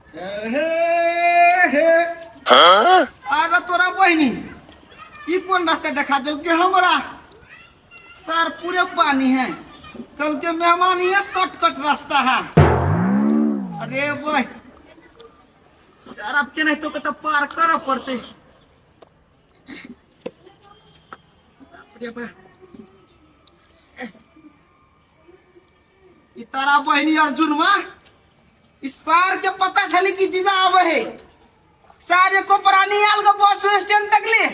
अरे तोरा बहनी ई कौन रास्ता दिखा दिल के हमरा सर पूरे पानी है कल के मेहमान ये शॉर्टकट रास्ता है। अरे भाई सर अब के नहीं तो पार कर पड़ते। तारा बहनी अर्जुन माँ इस सार के पता चली कि जीजा आवे है सारे को प्राणी आल का बस स्टैंड तक ले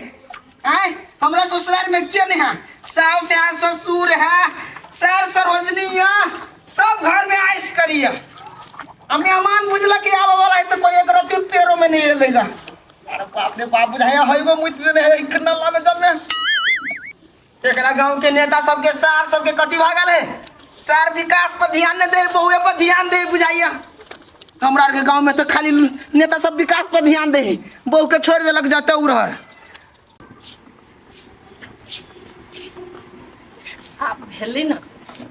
आए हमरा ससुराल में क्यों नहीं है साव से ससुर है सर सरोजनी है सब घर में आइस करिए हम मेहमान बुझला कि आवे वाला है तो कोई एक रत्ती पैरों में नहीं लेगा। अरे बाप रे बाप बुझाया होइबो मुइत ने इतना लावे जब में एकरा गांव के नेता सबके सार सबके कति भागल है सार विकास पर ध्यान न दे बहुए पर ध्यान दे बुझाइया हमरा के गांव में तो खाली नेता सब विकास पर ध्यान दे बहु के छोड़ देलक जाते उरहर। आप भेली ना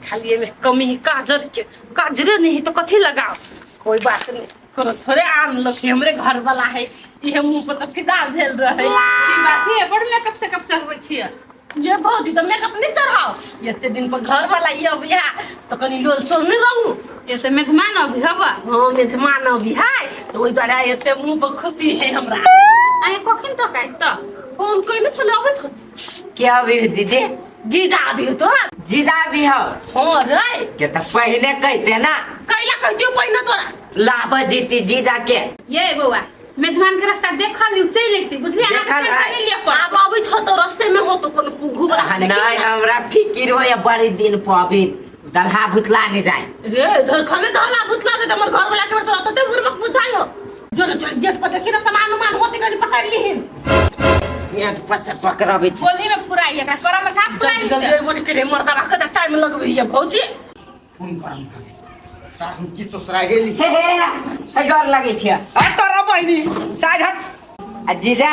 खाली में कमी है काजरे नहीं तो कथी लगाओ कोई बात नहीं कोनो थोड़े आन लोग हमरे घर वाला है ये मुंह पर तो फिदा भेल रहे की बात है बड़ मेकअप से कब चढ़बै छियै ये भौजी तो मेकअप नहीं चढ़ाओ इतने दिन पर घर वाला ये अभी है तो कनी लोल सोल नहीं रहूं ये तो मेहमान अभी हवा हां मेहमान अभी है तो ओई द्वारा इतने मुंह पर खुशी है हमरा आए कखन तक आइ त फोन कोई नहीं चले आवे तो क्या भी दीदी जीजा अभी हो तो जीजा भी हो हां रे के तो पहले कहते ना कैला कहतियो पहिना तोरा लाभ जीती जीजा के ये बउआ मेहमान के रास्ता देख लियो चल लेती बुझली आगे चल लिया पर अब अभी तो रास्ते में हो तो कोनो घुगला नहीं हमरा फिकिर हो या बड़ी दिन पर अभी दलहा भुतला नहीं जाए रे घर खने दहला भुतला दे हमर घर वाला के तो ते बुरबक बुझायो जो जेठ पता कि सामान मान होते गनी पकड़ लीहिन ये तो पस पकड़बे छी बोली में पूरा ये का करम में था पूरा जल्दी बोली के मर्दा रख दे टाइम लगबे ये भौजी फोन पर सार हम की ससुराल गेली हे डर लगे छी आ तोरा बहनी साइड हट जीजा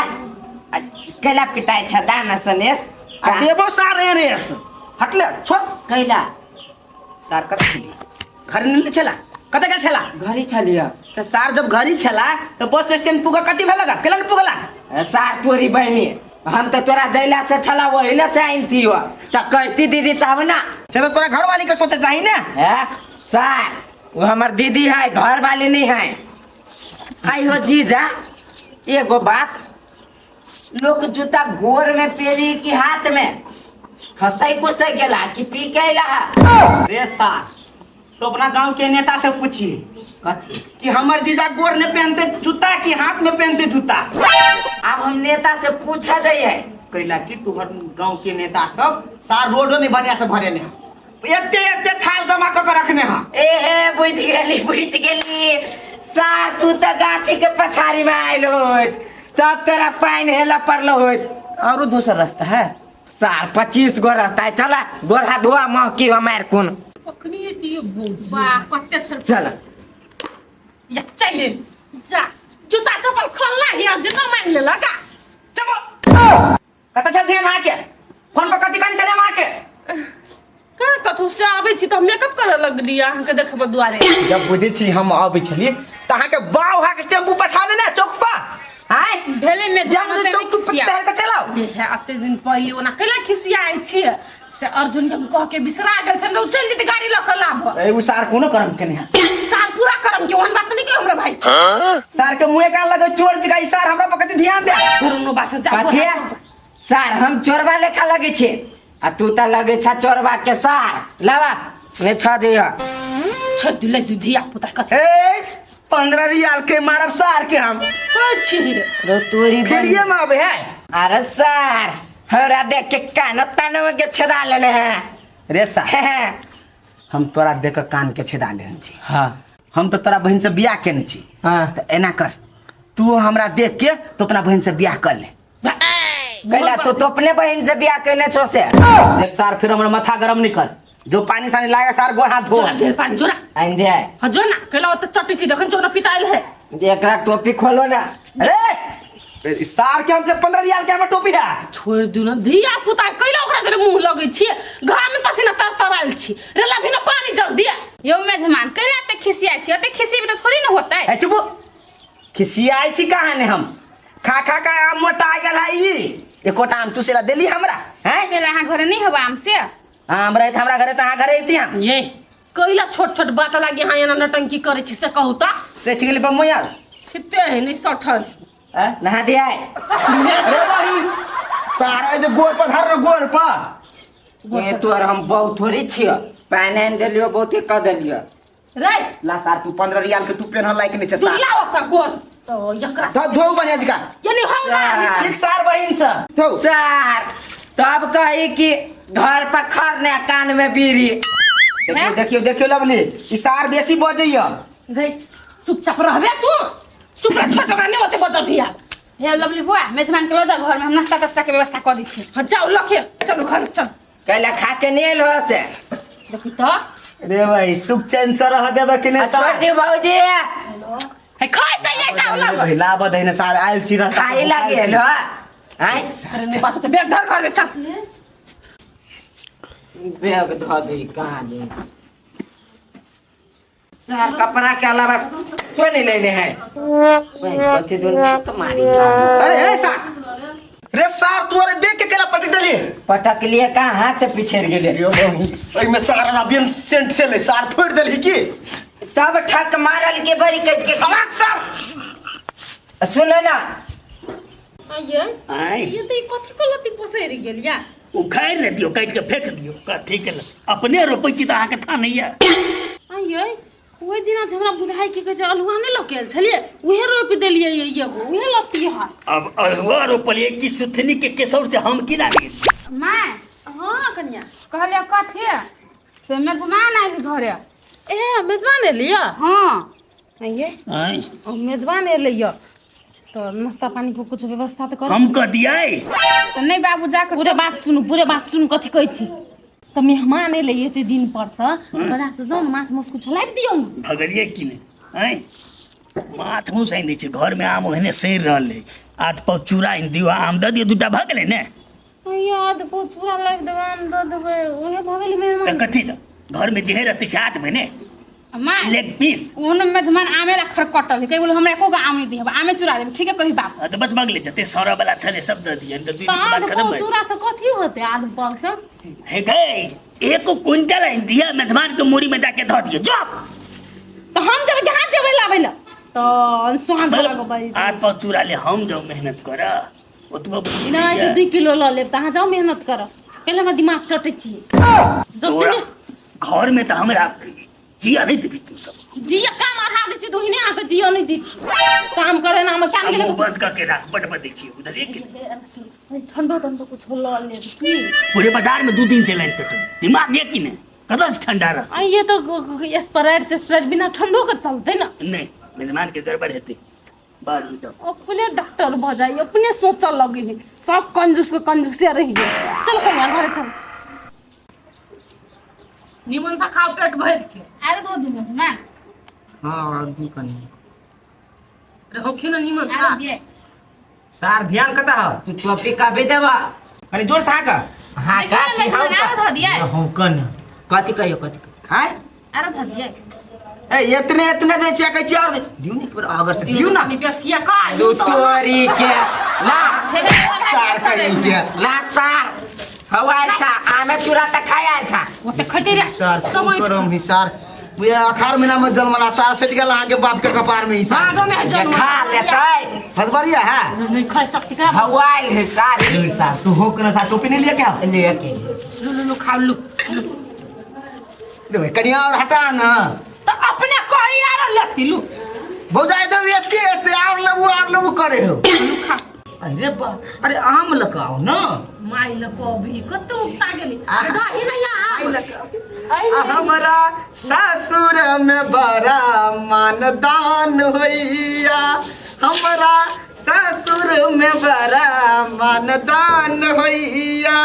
कैला पिताई छदा न सनेस आ देबो सारे रेस हटले छोड़ कैला सार कत थी घर नहीं चला कते गेल छला घरी छलिया तो सार जब घरी छला तो बस स्टैंड पुगा कति भेलगा केलन पुगला सार तोरी बहनी हम तो तोरा जैला से छला वहीला से आइन थी हो त कहती दीदी तब ना चलो तोरा घर वाली के सोचे चाहिए ना है सार वो हमार दीदी है घर वाली नहीं है आई हो जीजा एगो बात लोग जूता गोर में पेरी की हाथ में खसई कुसई गेला कि पी के ला रे सार तो अपना गांव के नेता से पूछिए कथी कि हमर जीजा गोर ने पहनते जूता कि हाथ में पहनते जूता। अब हम नेता से पूछा जाइए कैला कि तुहर गांव के नेता सब सार रोडो नहीं बढ़िया से भरे ने एते एते थाल जमा कर रखने हां ए बुझ गेली सार तू तो गाछी के पछाड़ी में आइल होत तब तेरा पाइन हेला पड़लो होत और दूसरा रास्ता है सार 25 गो रास्ता है चला गोरा धोआ महकी हमार कौन पकनी ये भौजी वाह कते छल चला या चले जा जूता चप्पल खोलना है जितना मान ले लगा चलो कत चल ध्यान आ के फोन पर कति कान चले मां के का कथु से आबै छी त मेकअप करे लगली अहाँ के देखब दुआरे जब बुझी छी हम आबै छली त अहाँ के बाव हा के टेम्पू पठा देना चौक पर हाय भेले में जब चौक पर चढ़ के चलाओ ये है अते दिन पहले ओना केला खिसिया आई छी से अर्जुन के हम कह के बिसरा गेल छन तो चल जेते गाड़ी ल के लाब ए उ सार कोनो करम के नहीं साल पूरा करम के ओहन बात नहीं के हमरा भाई सार के मुंह का लगे चोर जगह सार हमरा पर कति ध्यान दे छोरनो बात जा कथी सार हम चोरबा लेखा लगे छे आ तू त लगे छ चोरबा के सार लावा ने छ जइया छ दुले दुधिया पुता कथि ए 15 रियाल के मारब सार के हम छी रो तोरी फिर ये में अब है अरे सार हमरा देख के कान तान में के छेदा लेने हैं रे सार हम तोरा देख के कान के छेदा ले छी हां हम तो तोरा बहन से बियाह केने छी हां तो एना कर तू हमरा देख के तो अपना बहन से बियाह कर ले कैला तू तो अपने बहन से बियाह करने छो से देख सार फिर हमरा माथा गरम नहीं कर जो पानी सानी लाएगा सार गो हाथ धो ढेर पानी जोरा आइन दे हां जो ना केला त चट्टी छी देखन जोना पिटाइल है एकरा टोपी खोलो ना अरे सार के हमसे 15 रियाल के हम टोपी है छोड़ दू ना धिया पुता कैला ओकरा जरे मुंह लगे छी घाम में पसीना तरतराइल छी रे ला भी ना पानी जल्दी यो मेहमान कैला ते खिसिया छी ते खिसी भी तो थोड़ी ना होता है ए चुप खिसियाई छी कहाँ ने हम खा खा का आम मोटा गेल है ई एकोटा आम चूसेला देली हमरा हैं के यहाँ घरे नहीं हवा आम से आम रहे हमरा घरे त अहाँ घरे अइती हम ये कैला छोट छोट बात लागे हाँ एना नटंकी करे छी से कहू त से ठिकली पर मोयल छिपते है नहीं सठल नहा दिया अरे भाई सारा जे गोर पर धर गोर पर ये तोर हम बहुत थोड़ी छियो पहने देलियो बहुते क देलियो रे ला सार तू 15 रियाल के तू पेन लायक नहीं छे तू सार लाओ त गोर तो यकरा धो बनिया जका यानी हम ना सिख सार बहिन से धो सर तब कही कि घर पर खरने कान में बीड़ी देखियो देखियो देखियो लवली ई सार बेसी बजैया रे चुपचाप रहबे तू चुप रह छोट गाने होते बता भिया हे लवली बुआ मेजबान के लो जा घर में हम नाश्ता तास्ता के व्यवस्था कर दी छी हाँ जाओ लखे चलो घर चल कहले खा के नहीं लो से देखी तो रे भाई सुख चैन से रह देबे कि नहीं छोड़ दी भौजी है खाए त ये जाओ ला भाई ला बधैने सार आइल चिरा खाई लगे लो हैं अरे नहीं बात तो बैग धर घर में चल बैग धो दे कहां दे सर कपड़ा के अलावा क्यों नहीं लेने हैं भाई कथि दोन तो मारी ए सार रे सार तोरे बेग के केला पटी देली पटक लिए कहां हाथ से पिछड़ गेले रे भाई ओइ में सारा रबियन सेंट से ले सार फोड़ देली की तब ठक मारल के बड़ी कस के अबाक सार सुन ना आइए आय ये तो कथि को लती पसेरी गेल या उखाड़ न दियो काट के फेंक दियो कथी के अपने रोपै छी त अहाँ के था नहीं है आइए ओइ दिना जे हमरा बुझाइ के जे अलुआ नहीं लकेल छलिए उहे रोप देलिए ये एगो उहे लती है अब अलहुआ रोपलिए की सुथनी के केसौर से हम की लागे माय हां कन्या कहले कथि से मेजबान आइल घरे ए मेजबान एलिया हां आइए आय मेजबान एलिया तो नाश्ता पानी को कुछ व्यवस्था तो कर हम क दियाई तो नहीं बाबू जाके पूरे बात सुन कथी कहै छी तो मेहमान एले एते दिन पर से बाजार से जाऊ माछ मौस कुछ लाइब दियौ भगलिए की ने आय माथ मुंह साइन दै छै घर में आम ओहने सैर रहले आध पाव चूड़ा इन दियो आम द दियो दुटा भगले ने याद पो चूड़ा लाइब देवान द देबे ओहे भगल त मेहमान कथी त घर में जेहे रहते से हाथ में ने माय लेग पीस ओन मेजबान आमे ला खरकटल कई बोल हमरा एको आम नहीं देब आमे चुरा देब ठीक है कही बाप त बस भगले जते सौरा वाला छले सब द दिए त 2 दिन आध बाद खत्म पो भइल चूड़ा से कथी होते आध पो से हे गई एक क्विंटल इन दिया मेहमान के मूड़ी में जाके धो दियो जो तो हम जब जहां जेबै लाबै ला तो सुहान वाला को बाई आठ पाँच चूड़ा ले हम जाओ मेहनत कर ओतबो बुद्धि नहीं नहीं तो है। 2 किलो ल लेब तहां जाओ मेहनत कर पहले हम दिमाग चटै छी जब तोरा घर में तो हमरा जिया नहीं देबी तू सब जिया काम आधा दै छी दोहिने आके जिया नहीं दै छी काम करे ना हम काम हम गेले बंद करके रख बट दे छी उधर एक ठंडा ठंडा कुछ ल ले की पूरे बाजार में 2 दिन से लाइन पेट्रोल दिमाग ये की ने कदम से ठंडा रह आ ये तो स्प्राइट बिना ठंडो के चलते ना नहीं मेहमान के गड़बड़ हेते बाहर में जाओ अपने डॉक्टर भ जाई अपने सोचल लगे है सब कंजूस के कंजूसिया रही है चल कन्या घरे चल निमन सा खाओ पेट भर के अरे दो दिन मेजबान हां दू कनी रे होखी ना निमन अरे खा दिए सार ध्यान कता हो तू टोपी का भी देबा अरे जोर से का हां का मेजबान अरे धो दिए हो कन कथि कहियो कथि हां अरे धो दिए ए इतने दे छिया कहै छी और दियो नहीं पर अगर से दियो ना निपेसिया का तू तोरी के ला सार का नहीं के ला सार हवाई छा आमे चूड़ा त खाया छा वो ते खटे रे सार कम करम ही सार मुझे आखिर महीना में जन्मला सार सेट गेल आगे बाप के कपार में ही सार आगो में जे जन्म खा लेतै हदबरिया है नहीं खा सकती का हवाई है सारी जोर सार तू हो कना सार टोपी नहीं लिया क्या ले के लू खा लू ले कनिया और हटा ना तो अपने कोई यार लेती लू भौजाई दो एते और लबू करे हो लू खा अरे बा अरे आम लगाओ ना माई लको भी कत उगता गेली आहा। दाही ना या हमारा ससुर में बड़ा मानदान होइया हमारा ससुर में बड़ा मानदान होइया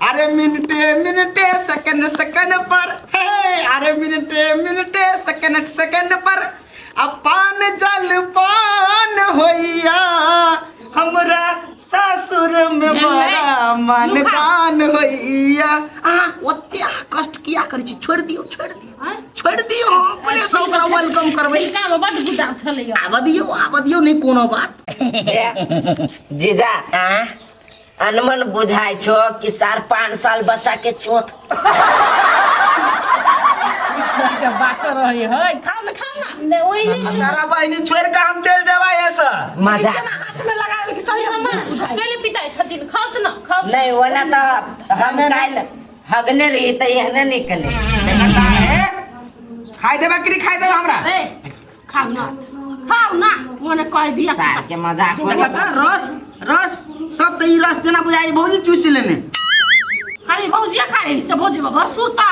अरे मिनटे सेकंड पर हे अरे मिनटे सेकंड पर अपान जलपान होइया हमरा ससुर में बड़ा मानदान होइया ओते कष्ट किया करै छी छोड़ दियो अपने सब ओकरा वेलकम करबै छिलका में बड गुदा छलै आब दियौ नहीं कोनो बात जीजा आ अनमन बुझाइ छो कि 4-5 साल बच्चा के चोट के बात रहे है खाओ ना ओही नहीं तारा बहिनी छोड़ के हम चल जाबा ऐसा मजा केना हाथ में लगावे कि सही हम पहले पिताई छथिन खाओ ना खाओ नहीं वना तो हम काल हगने रही त एहने निकले खाई देबा कि खाई देबा हमरा ए खाओ ना मोने कह दिया सार के मजाक देखा त रस सब त ई रस देना बुझाई भौजी चूस लेने खाली भौजिया खा रही से भौजी घर सुता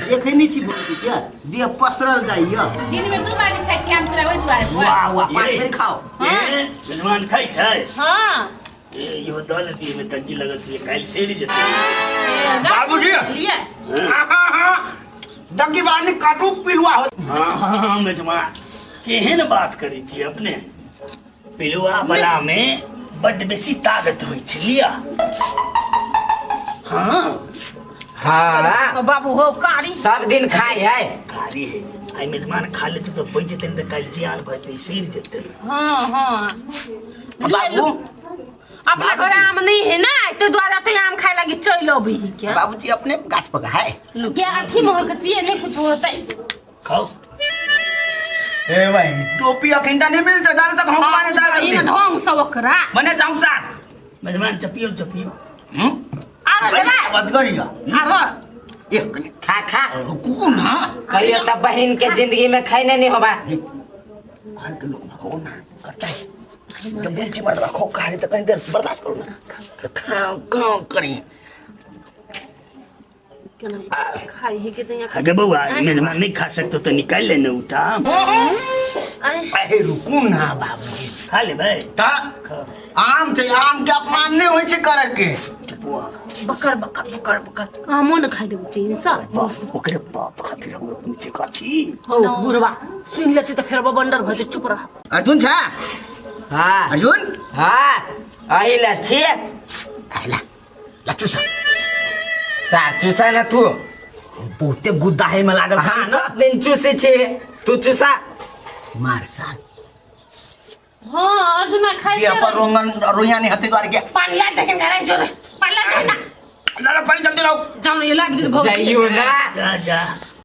देखै नहीं छी भौजी के देह पसरल जाइया दिन में 2 बार खाइ छी आम चूड़ा ओइ दुआरे वाह वाह पाँच बेर खाओ मेहमान खाइ छै हां यो दल दिए में तंगी लगत है काल सेड़ी जते बाबूजी लिए दगी बानी काटू पिलुआ हो हाँ मेजमान केहन बात करै छी अपने पिलुआ बला में बड्ड बेसी ताकत होइ छै लिया हाँ हाँ बाबू हो कारी सब दिन खाए है कारी है आई मेजमान खा ले तो बच जते न काल जियान भते सिर जते हां बाबू अपना घर आम नहीं है ना तो द्वारा तो आम खाए लगी चल अभी क्या बाबूजी अपने गाछ पका है क्या अठी मोह के चाहिए नहीं कुछ होता खाओ ए भाई टोपी अखिंदा नहीं मिलता जाने तक हम माने दाल ये करते ढोंग सब ओकरा मने जाऊं सा मेजमान चपियो आ रे बात करिया आ एक खा खा रुकू ना कहियो तब बहन के जिंदगी में खाने नहीं होगा घर के लोग को ना करता है जब बेची मर रखो खाली तो कहीं देर बर्दाश्त करो ना खाओ करें खाई है कितने अगे बउआ मेजमान नहीं खा सकते तो निकाल लेना उठा अरे रुकू ना बाबूजी खा ले भाई ता आम छै आम के अपमान नहीं होय छै करे के बकर बकर बकर बकर हमो न खाई देबो चीन सर ओकरे बाप खातिर हम नीचे काची हो बुरबा सुन लेती तो फिर बंडर भजे चुप रहा अर्जुन छा हाँ अर्जुन हाँ अही लच्छी आला लच्चू सा सार चूसा न तू बहुते गुद्दा है में लागल हम सब दिन चूसी छे तू चूसा मार सा हां अर्जुन खाई ये पर रोंगन रोया नहीं हते द्वार के पानी ला देखे करे जोरे पानी ला दे ना लाला पानी जल्दी लाओ जाओ ये ला दे बहुत जाइयो ना जा जा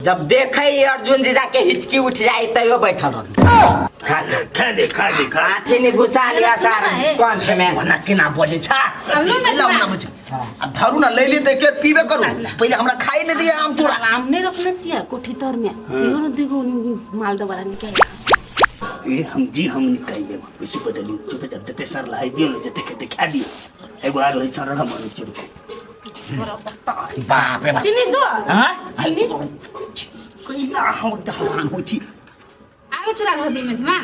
जब देखे अर्जुन जी जाके हिचकी उठ जाए तैयो बैठल रह खा दे खा हाथी ने घुसा लिया सार कौन में वना केना बोले छा अब लो मैं लाओ ना बुझ अब धरू ना ले ले ते के पीबे करू पहले हमरा खाई न दिए आम चूड़ा आम नहीं रखना चाहिए कोठी तर में देखो मालदा वाला निकल ये हम निकाइए इसी बदली चुप जब जते सर लाई दियो न जते के दिखा दियो एगो आर लई सर हम चिड़ बाप रे चीनी दो हां चीनी कोई ना हो त हवान हो छी आगो चूड़ा धो दी मेजमान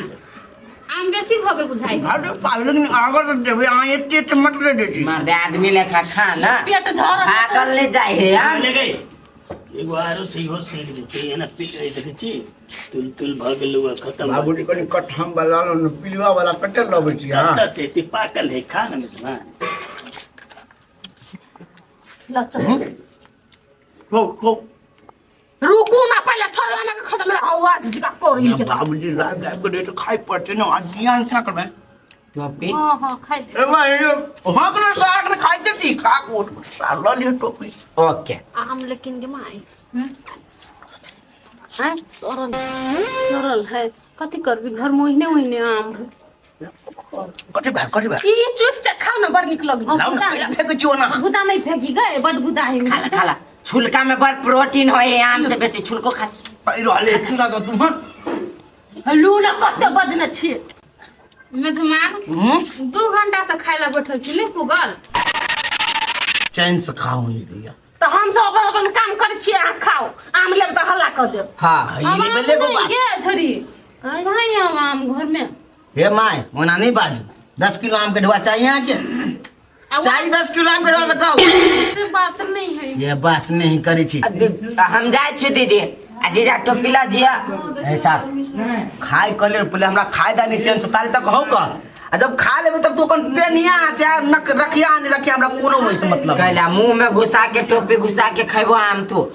आम बेसी भ गेल बुझाइ भाडो पागल नि आगर देबे आ एते टमाटर दे दी मार दे आदमी ले खा खा ना पेट झर खा कर ले जाए है यार ले गई एगो आरो छै हो सेल जते है ना पिट रही देखे छी तुल भाग लुआ खत्म बाबूजी कनी कठम वाला न पिलवा वाला कटे लबे छी हां कत्ता से ती पाकल है खा ना मेजमान लच्चा हो रुकू ना पहले थोड़ा में खत्म मेरा आवाज जिका कोरी के बाबूजी रात गाय को दे तो खाई पड़ते न अज्ञान था करबे टोपी हां खाइ ए भाई हां को साग न खाई ती खा को साग ल ले टोपी ओके आम लेकिन के माई हैं सरल है कथी करबी घर महीने आम कटे बा ये चूस के खाओ ना बड़ निक लग लाओ ना पहले फेंक छियो ना गुदा नहीं फेंकी गए बड़ गुदा है खाला खाला छुलका में बड़ प्रोटीन होए आम से बेसी छुलको खा आई रहले तुला तो तुम हेलो ना कते बजने छी मेजमान 2 घंटा से खाइ ला बैठल छी नहीं पुगल चैन से खाओ नहीं दिया तो हम सब अपन काम करे छी आ खाओ आम लेब त हल्ला कर दे हाँ ये ले बेले को बात ये छोरी आई आम घर में हे माय ओना नहीं बाजू 10 किलो आम के ढवा चाहिए आके चाहिए 10 किलो आम के ढवा तो कहो से बात नहीं है ये बात नहीं करी छी हम जाए छु दीदी आ जीजा टोपी ला दिया ऐसा खाए कले पहले हमरा खाए दा नहीं चैन से काल तक हो का आ जब खा लेबे तब तू अपन पेनिया चाहे नक रखिया नहीं रखिया हमरा कोनो होई से मतलब कहला मुंह में घुसा के टोपी घुसा के खैबो आम तू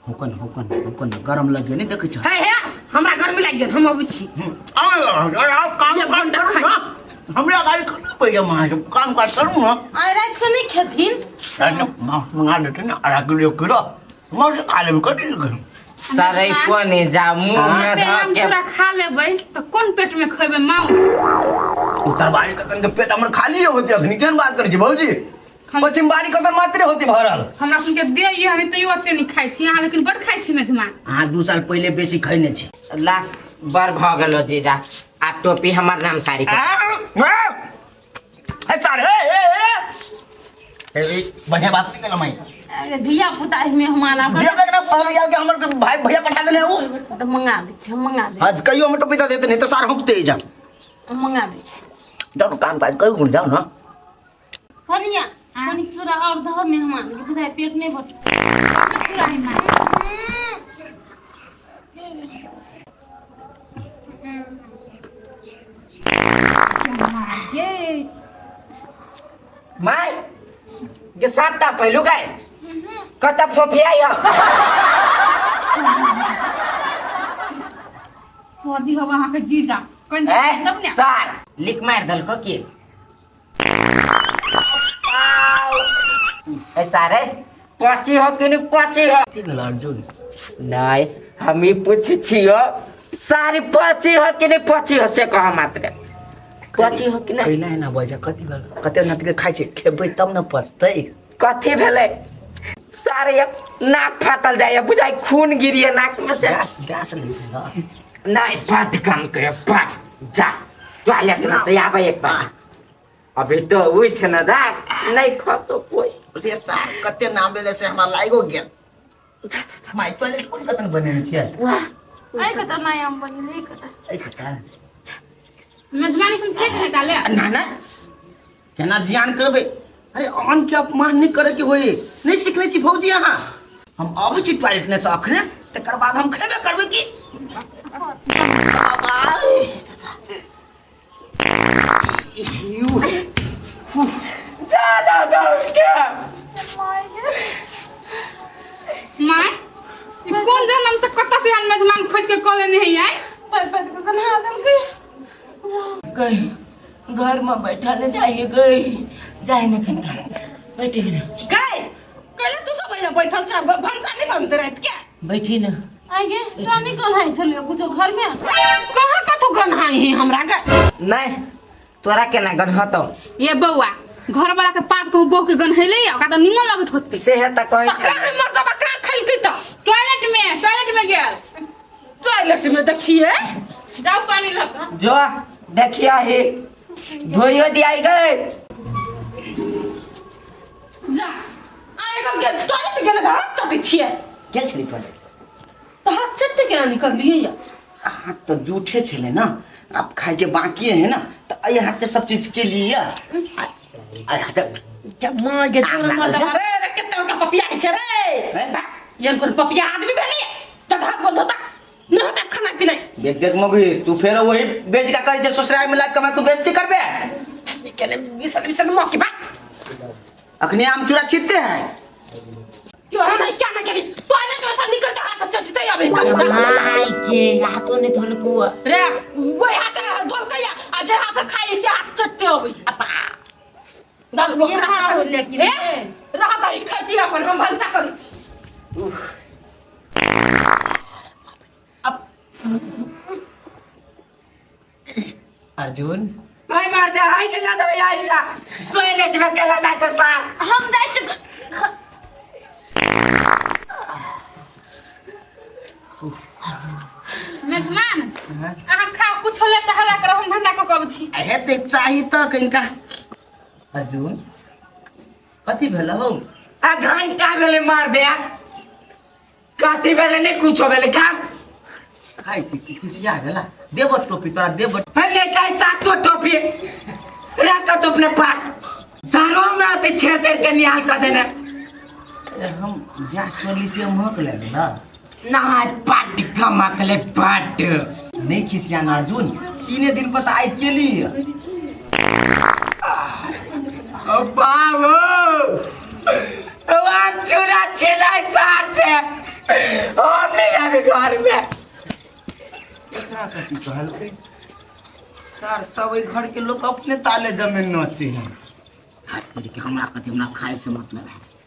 होकन होकन होकन गरम लग गया नहीं देखे छ है हमरा घर में लाग गेल हम अबै छी आप काम एक घंटा करू ना हमरा गाड़ी करना पड़ेगा मां काम काज करू ना आइ रात के नहीं खेथिन मां मंगा देते ना आधा किलो मां से खा लेबे कथी सरै कोनी जा मुंह में अबे धऽ हम के चूड़ा खा लेबै तो कोन पेट में खैबे मांस तरबारी कतन के पेट हमर खाली होती अखनी केन बात करै छी भौजी पश्चिम बारी कतन मात्रे होती भरल हमरा सुन के दे ये हनी तइयो ओते नहीं खाइ छी अहाँ लेकिन बड़ खाइ छी मेजमान हां 2 साल पहले बेसी खैने छी ला बर भ गेलो जीजा आ टोपी हमर नाम साड़ी पर ए तार ए बढ़िया बात नहीं करना माई अरे धिया पुता मेहमान आबै दिया के ना फल गया के हमर भाई भैया पठा देले हो तो मंगा दै छी हम मंगा दै आज कहियो हम टोपी देते नहीं तो सार हम तेज जा छी मंगा दै छी जाओ काम काज करू जाओ ना कनिया कनी चूड़ा और दहो मेहमान के बुझाय पेट नहीं भर चूड़ा ही मां ये माय के सापटा पहिलु गाय कत फोफिया यो पदी होबा अहाँ के जीजा कोन ए तब ने सार लिख मार दल को की ए सारे पाची हो कि नहीं पाची हो तीन अर्जुन नहीं हम ही पूछ छियो सारी पाची हो कि नहीं पाची हो से कह मात्र पाची हो कि नहीं कैला है ना बजा कथि भेल कते नाथ के खाइ छै खेबै तब न पड़तै कथी भेले सारे ये नाक फाटल जाए बुझाई खून गिरिए नाक में से गैस नहीं ना नहीं फट काम करे फट जा टॉयलेट में से आवे एक बार अभी तो उठ न जा नहीं खा तो कोई रे सार कते नाम लेले से हमरा लाइगो गेल माय टॉयलेट कोन कतन बनेने छियै वाह आई कत नहीं हम बनी कत ऐ खचा मेजमानी सुन फेंक देता ले ना ना केना जियान करबै अरे आन के अपमान नहीं करे के होई नहीं सिखले छी भौजी अहाँ हम आबै छी टॉयलेट ने से अखने तकर बाद हम खेबे करबै की चलो दौड़ के मां ई कोन जन्म से कत्ता से हम मेजमान खोज के कॉल नहीं आई गई घर में बैठा ले जाइए गई जाए न कनका बैठी न गए कहले तू सब यहाँ बैठल छ भंसा नहीं बनते रहत क्या बैठी न आई गे रानी गन्हाई छलियो बुझो घर में कहां कतो गन्हाई है हमरा गे नहीं तोरा केना गन हतो ये बउआ घर वाला के पाप को बो के गन हेले ओका त निमन लगत होते से है त कहै का छ मर्दबा का खलकै त टॉयलेट में गेल टॉयलेट में देखिए जाओ पानी लगा जो देखिया हे धोइयो दियाई गए जा आएगा के टॉयलेट गेले हाथ चटे छिए के छली टॉयलेट तो हाथ चटते के निकल लिए या हाथ तो जूठे छले ना अब खाए के बाकी है ना तो ये हाथ सब चीज के लिए अरे हाथ क्या मां के जोर मार रे रे कितना का पपिया है रे ये कोन पपिया आदमी भेली त हाथ बोल धोता न होता खाना पीना देख देख मगी तू फेर वही बेच का करे ससुराल में लाग कमा तू बेइज्जती करबे केने विसन मौके बा अखनी आम चूड़ा छीनते हैं क्यों हम क्या ना करी टॉयलेट में से निकल के हाथ चटते अबे माई के हाथों ने धोल को रे वो हाथ धोल के आ जे हाथ खाई से हाथ चटते अबे दस बोकरा लेकिन रहा दही खेती अपन हम भंसा करी छी अर्जुन भाई मार दे हाय के ना दो यार टॉयलेट में केला जाय छ सार हम जाय छी मेजमान अहाँ खाओ कुछ होले त हला कर हम धंधा को कब छी अहे देख चाही त कनिका अर्जुन कथि भेल हो आ घंटा बेले मार दे काती बेले नहीं कुछ बेले काम खाइ छी कि खुशिया गेला देब टोपी तोरा देब ले जाए सात तो टोपी रख तो अपने पास सारों में आते छेतर के निहाल कर देना हम गैस चोली से महक ले ना ना पाट कमकले पाट नहीं खिसिया ना अर्जुन 3 दिन पता आई के लिए बाबू हम चुरा छिलाई सार से हम नहीं आवे घर में। एकरा कथी कहलकै सर सब ओइ घर के लोग अपने ताले जमीन नची हैं। हाथ पर के हमरा कथी हमरा खाए से मतलब है।